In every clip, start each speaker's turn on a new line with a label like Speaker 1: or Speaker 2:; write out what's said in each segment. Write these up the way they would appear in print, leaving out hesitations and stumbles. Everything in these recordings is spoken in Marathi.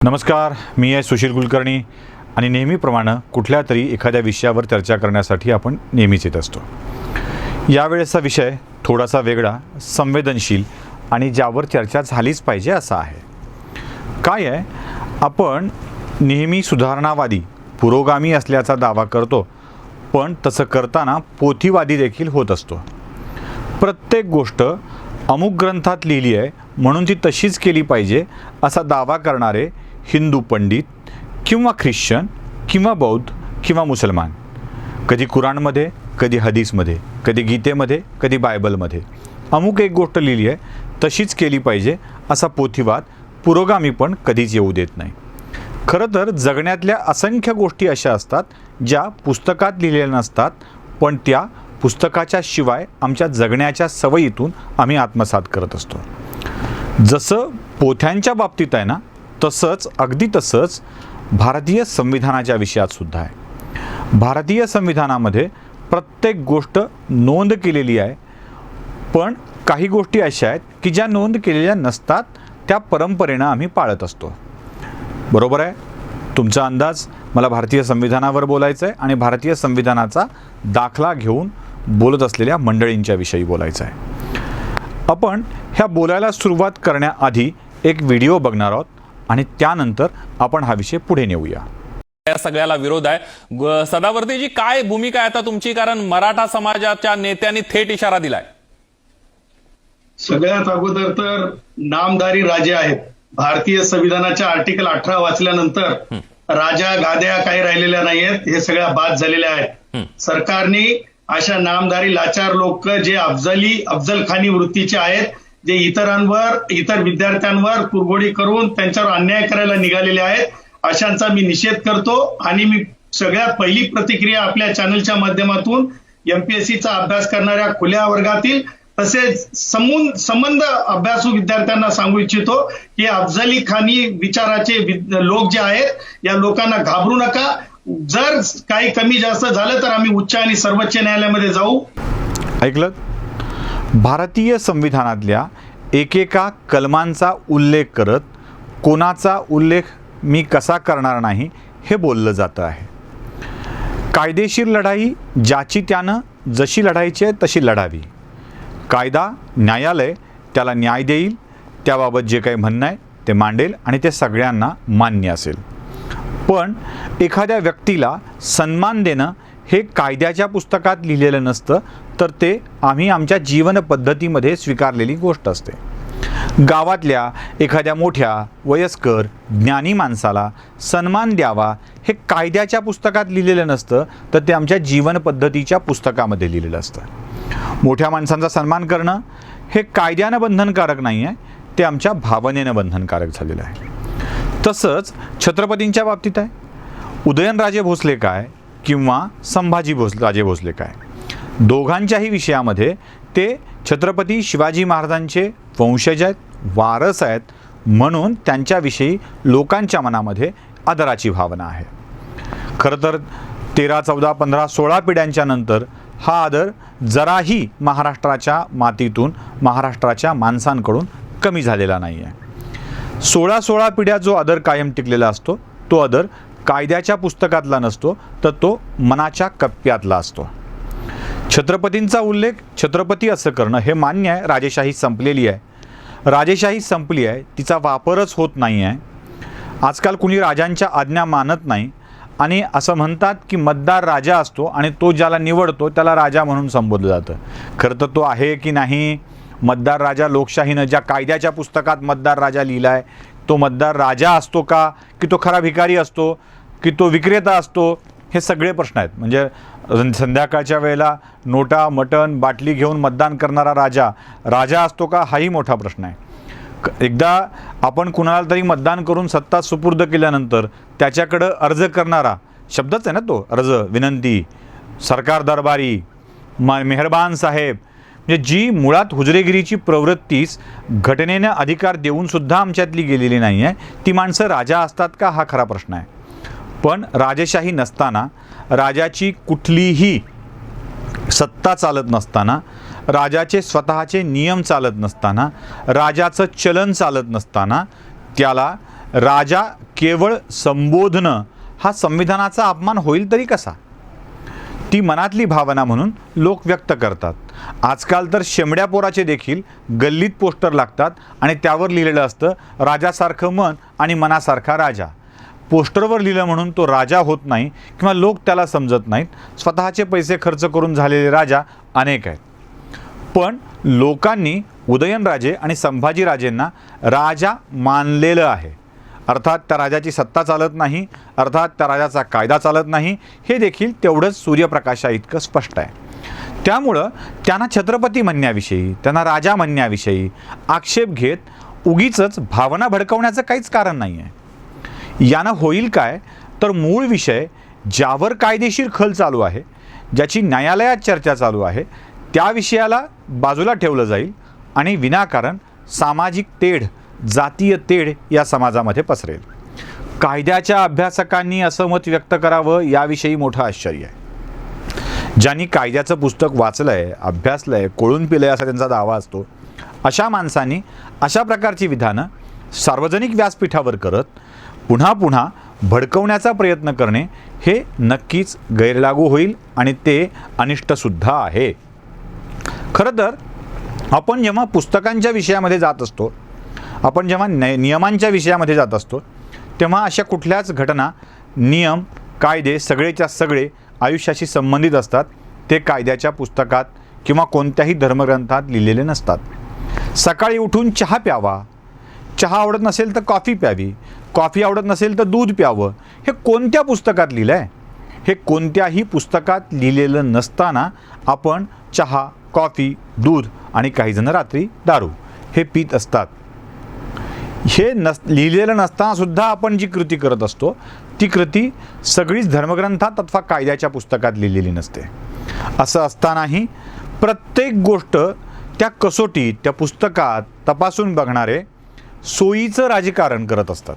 Speaker 1: नमस्कार, मी आहे सुशील कुलकर्णी आणि नेहमीप्रमाणे कुठल्या तरी एखाद्या विषयावर चर्चा करण्यासाठी आपण नेहमीच येत असतो. यावेळेचा विषय थोडासा वेगळा, संवेदनशील आणि ज्यावर चर्चा झालीच पाहिजे असा आहे. काय आहे, आपण नेहमी सुधारणावादी, पुरोगामी असल्याचा दावा करतो, पण तसं करताना पोथीवादी देखील होत असतो. प्रत्येक गोष्ट अमुक ग्रंथात लिहिली आहे म्हणून ती तशीच केली पाहिजे असा दावा करणारे हिंदू पंडित किंवा ख्रिश्चन किंवा बौद्ध किंवा मुसलमान, कधी कुराणमध्ये, कधी हदीसमध्ये, कधी गीतेमध्ये, कधी बायबलमध्ये अमुक एक गोष्ट लिहिली आहे तशीच केली पाहिजे असा पोथीवाद पुरोगामी पण कधीच येऊ देत नाही. खरं तर जगण्यातल्या असंख्य गोष्टी अशा असतात ज्या पुस्तकात लिहिलेल्या नसतात, पण त्या पुस्तकाच्या शिवाय आमच्या जगण्याच्या सवयीतून आम्ही आत्मसात करत असतो. जसं पोथ्यांच्या बाबतीत आहे ना, तसंच अगदी तसंच भारतीय संविधानाच्या विषयात सुद्धा आहे. भारतीय संविधानामध्ये प्रत्येक गोष्ट नोंद केलेली आहे, पण काही गोष्टी अशा आहेत की ज्या नोंद केलेल्या नसतात, त्या परंपरेनं आम्ही पाळत असतो. बरोबर आहे, तुमचा अंदाज. मला भारतीय संविधानावर बोलायचं आहे आणि भारतीय संविधानाचा दाखला घेऊन बोलत असलेल्या मंडळींच्या विषयी बोलायचं आहे. आपण ह्या बोलायला सुरुवात करण्याआधी एक व्हिडिओ बघणार आहोत आणि त्यानंतर आपण हा विषय पुढे नेऊया.
Speaker 2: या सगळ्याला विरोध आहे. सदावर्तीजी, काय भूमिका आहे आता तुमची? कारण मराठा समाजाच्या नेत्यांनी थेट इशारा दिलाय.
Speaker 3: सगळ्यात अगोदर तर नामधारी राजे आहेत. भारतीय संविधानाच्या आर्टिकल 18 वाचल्यानंतर राजा गाद्या काही राहिलेल्या नाहीयेत, हे सगळ्या बाद झालेल्या आहेत. सरकारने अशा नामधारी लाचार लोक जे अफजलखानी वृत्तीचे आहेत, जे इतर विद्यार्थ्यांवर कुरघोडी करून त्यांच्यावर अन्याय करायला निघालेले आहेत, अशांचा मी निषेध करतो. आणि मी सगळ्यात पहिली प्रतिक्रिया आपल्या चॅनलच्या माध्यमातून एमपीएससीचा अभ्यास करणाऱ्या खुल्या वर्गातील तसेच संबंध अभ्यासू विद्यार्थ्यांना सांगू इच्छितो की अफजली खानी विचाराचे लोक जे आहेत, या लोकांना घाबरू नका. जर काही कमी जास्त झालं तर आम्ही उच्च आणि सर्वोच्च न्यायालयामध्ये जाऊ.
Speaker 1: ऐकलं? भारतीय संविधानातल्या एकेका कलमांचा उल्लेख करत कोणाचा उल्लेख मी कसा करणार नाही हे बोललं जातं आहे. कायदेशीर लढाई ज्याची त्यानं जशी लढायची आहे तशी लढावी. कायदा, न्यायालय त्याला न्याय देईल, त्याबाबत जे काही म्हणणं आहे ते मांडेल आणि ते सगळ्यांना मान्य असेल. पण एखाद्या व्यक्तीला सन्मान देणं हे कायद्याच्या पुस्तकात लिहिलेलं नसतं, तर ते आम्ही आमच्या जीवन पद्धतीमध्ये स्वीकारलेली गोष्ट असते. गावातल्या एखाद्या मोठ्या वयस्कर ज्ञानी माणसाला सन्मान द्यावा हे कायद्याच्या पुस्तकात लिहिलेलं नसतं, तर ते आमच्या जीवन पद्धतीच्या पुस्तकामध्ये लिहिलेलं असतं. मोठ्या माणसांचा सन्मान करणं हे कायद्यानं बंधनकारक नाही आहे, ते आमच्या भावनेनं बंधनकारक झालेलं आहे. तसंच छत्रपतींच्या बाबतीत आहे. उदयनराजे भोसले काय किंवा राजे भोसले काय, दोघांच्याही विषयामध्ये ते छत्रपती शिवाजी महाराजांचे वंशज आहेत, वारस आहेत, म्हणून त्यांच्याविषयी लोकांच्या मनामध्ये आदराची भावना आहे. खरं तर 13, 14, 15, 16 पिढ्यांच्या नंतर हा आदर जराही महाराष्ट्राच्या मातीतून, महाराष्ट्राच्या माणसांकडून कमी झालेला नाही आहे. 16 पिढ्या जो आदर कायम टिकलेला असतो, तो आदर कायद्याच्या पुस्तकातला नसतो, तर तो मनाच्या कप्प्यातला असतो. छत्रपतींचा उल्लेख छत्रपती असं करणं हे मान्य आहे. राजेशाही संपलेली आहे, राजेशाही संपली आहे, तिचा वापरच होत नाही आहे. आजकाल कुणी राजांच्या आज्ञा मानत नाही आणि असं म्हणतात की मतदार राजा असतो आणि तो ज्याला निवडतो त्याला राजा म्हणून संबोधलं जातं. खरं तर तो आहे की नाही मतदार राजा? लोकशाहीनं ज्या कायद्याच्या पुस्तकात मतदार राजा लिहिला आहे, तो मतदार राजा असतो का, की तो खरा भिकारी असतो, की तो विक्रेता असतो? हे सगळे प्रश्न आहेत. म्हणजे संध्याकाळच्या वेळेला नोटा, मटण, बाटली घेऊन मतदान करणारा राजा असतो का, हाही मोठा प्रश्न आहे. एकदा आपण कुणाला तरी मतदान करून सत्ता सुपूर्द केल्यानंतर त्याच्याकडं अर्ज करणारा, शब्दच आहे ना तो, अर्ज, विनंती, सरकार दरबारी, मेहरबान साहेब, म्हणजे जी मुळात हुजरेगिरीची प्रवृत्तीच घटनेनं अधिकार देऊनसुद्धा आमच्यातली गेलेली नाही आहे, ती माणसं राजा असतात का, हा खरा प्रश्न आहे. पण राजेशाही नसताना, राजाची कुठलीही सत्ता चालत नसताना, राजाचे स्वतःचे नियम चालत नसताना, राजाचं चलन चालत नसताना, त्याला राजा केवळ संबोधणं हा संविधानाचा अपमान होईल तरी कसा? ती मनातली भावना म्हणून लोक व्यक्त करतात. आजकाल तर शेंबड्या पोराचे देखील गल्लीत पोस्टर लागतात आणि त्यावर लिहिलेलं असतं राजासारखं मन आणि मनासारखा राजा. पोस्टरवर लिहिलं म्हणून तो राजा होत नाही किंवा लोक त्याला समजत नाहीत. स्वतःचे पैसे खर्च करून झालेले राजा अनेक आहेत. पण लोकांनी उदयनराजे आणि संभाजीराजेंना राजा मानलेलं आहे. अर्थात त्या राजाची सत्ता चालत नाही, अर्थात त्या राजाचा कायदा चालत नाही, हे देखील तेवढंच सूर्यप्रकाशा इतकं स्पष्ट आहे. त्यामुळं त्यांना छत्रपती म्हणण्याविषयी, त्यांना राजा म्हणण्याविषयी आक्षेप घेत उगीचच भावना भडकवण्याचं काहीच कारण नाही आहे. यानं होईल काय तर मूळ विषय ज्यावर कायदेशीर खल चालू आहे, ज्याची न्यायालयात चर्चा चालू आहे, त्या विषयाला बाजूला ठेवलं जाईल आणि विनाकारण सामाजिक तेढ, जातीय तेढ या समाजामध्ये पसरेल. कायद्याच्या अभ्यासकांनी असं मत व्यक्त करावं याविषयी मोठं आश्चर्य आहे. ज्यांनी कायद्याचं पुस्तक वाचलंय, अभ्यासलंय, कोळून पिलंय असा त्यांचा दावा असतो, अशा माणसांनी अशा प्रकारची विधानं सार्वजनिक व्यासपीठावर करत पुन्हा पुन्हा भडकवण्याचा प्रयत्न करणे हे नक्कीच गैरलागू होईल आणि ते अनिष्टसुद्धा आहे. खरं तर आपण जेव्हा पुस्तकांच्या विषयामध्ये जात असतो, आपण जेव्हा नियमांच्या विषयामध्ये जात असतो, तेव्हा अशा कुठल्याच घटना, नियम, कायदे सगळेच्या सगळे आयुष्याशी संबंधित असतात. ते कायद्याच्या पुस्तकात किंवा कोणत्याही धर्मग्रंथात लिहिलेले नसतात. सकाळी उठून चहा प्यावा, चहा आवडत नसेल तर कॉफी प्यावी, कॉफी आवडत नसेल तर दूध प्यावं, हे कोणत्या पुस्तकात लिहिलं आहे? हे कोणत्याही पुस्तकात लिहिलेलं नसताना आपण चहा, कॉफी, दूध आणि काहीजण रात्री दारू हे पीत असतात. हे लिहिलेलं नसताना सुद्धा आपण जी कृती करत असतो, ती कृती सगळीच धर्मग्रंथात अथवा कायद्याच्या पुस्तकात लिहिलेली नसते. असं असतानाही प्रत्येक गोष्ट त्या कसोटीत, त्या पुस्तकात तपासून बघणारे सोयीचं राजकारण करत असतात.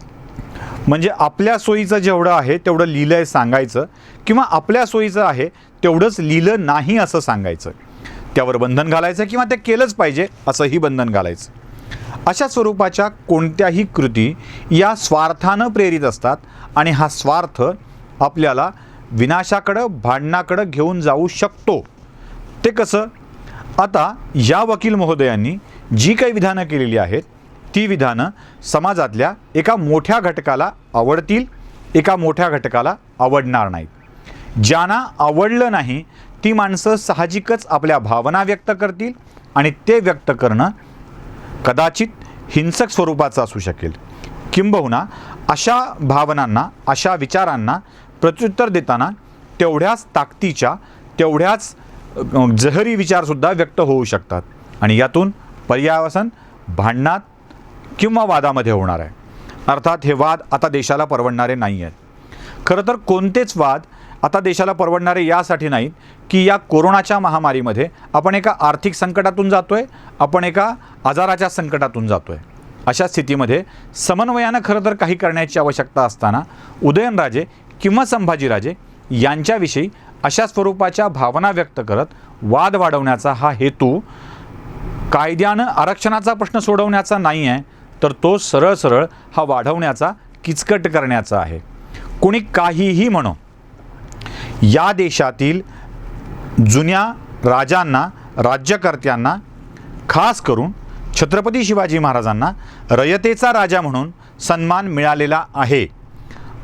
Speaker 1: म्हणजे आपल्या सोयीचं जेवढं आहे तेवढं लिहिलं आहे सांगायचं, किंवा आपल्या सोयीचं आहे तेवढंच लिहिलं नाही असं सांगायचं. त्यावर बंधन घालायचं किंवा ते केलंच पाहिजे असंही बंधन घालायचं. अशा स्वरूपाच्या कोणत्याही कृती या स्वार्थानं प्रेरित असतात आणि हा स्वार्थ आपल्याला विनाशाकडं, भांडणाकडं घेऊन जाऊ शकतो. ते कसं? आता या वकील महोदयांनी जी काही विधानं केलेली आहेत, ती विधानं समाजातल्या एका मोठ्या घटकाला आवडतील, एका मोठ्या घटकाला आवडणार नाहीत. ज्यांना आवडलं नाही ती माणसं साहजिकच आपल्या भावना व्यक्त करतील आणि ते व्यक्त करणं कदाचित हिंसक स्वरूपाचं असू शकेल. किंबहुना अशा भावनांना, अशा विचारांना प्रत्युत्तर देताना तेवढ्याच ताकदीच्या, तेवढ्याच जहरी विचारसुद्धा व्यक्त होऊ शकतात आणि यातून पर्यावसन भांडणात किंवा वादामध्ये होणार आहे. अर्थात हे वाद आता देशाला परवडणारे नाही आहेत. खरं तर कोणतेच वाद आता देशाला परवडणारे यासाठी नाहीत की या कोरोनाच्या महामारीमध्ये आपण एका आर्थिक संकटातून जातोय, आपण एका आजाराच्या संकटातून जातोय. अशा स्थितीमध्ये समन्वयानं खरं तर काही करण्याची आवश्यकता असताना उदयनराजे किंवा संभाजीराजे यांच्याविषयी अशा स्वरूपाच्या भावना व्यक्त करत वाद वाढवण्याचा हा हेतू कायद्यानं आरक्षणाचा प्रश्न सोडवण्याचा नाही आहे, तर तो सरळ सरळ हा वाढवण्याचा, किचकट करण्याचा आहे. कोणी काहीही म्हणो, या देशातील जुन्या राजांना, राज्यकर्त्यांना, खास करून छत्रपती शिवाजी महाराजांना रयतेचा राजा म्हणून सन्मान मिळालेला आहे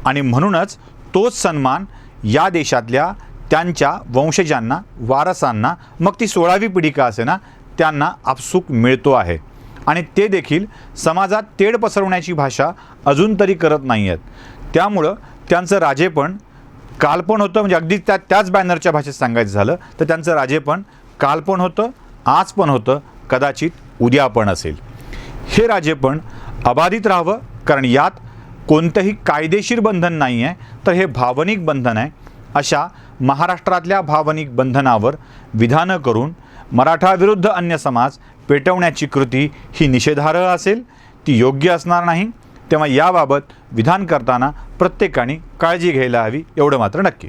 Speaker 1: आणि म्हणूनच तोच सन्मान या देशातल्या त्यांच्या वंशजांना, वारसांना, मग ती 16वी पिढी का असेना, त्यांना आपसूक मिळतो आहे. आणि ते देखील समाजात तेढ पसरवण्याची भाषा अजून तरी करत नाही आहेत. त्यामुळं त्यांचं राजेपण काल पण होतं, म्हणजे अगदी त्याच बॅनरच्या भाषेत सांगायचं झालं तर त्यांचं राजेपण काल पण होतं, आज पण होतं, कदाचित उद्या पण असेल. हे राजेपण अबाधित राहावं, कारण यात कोणतंही कायदेशीर बंधन नाही आहे, तर हे भावनिक बंधन आहे. अशा महाराष्ट्रातल्या भावनिक बंधनावर विधानं करून मराठा विरुद्ध अन्य समाज पेटवण्याची कृती ही निषेधार्ह असेल, ती योग्य असणार नाही. तेव्हा याबाबत विधान करताना प्रत्येकाने काळजी घ्यायला हवी, एवढं मात्र नक्की.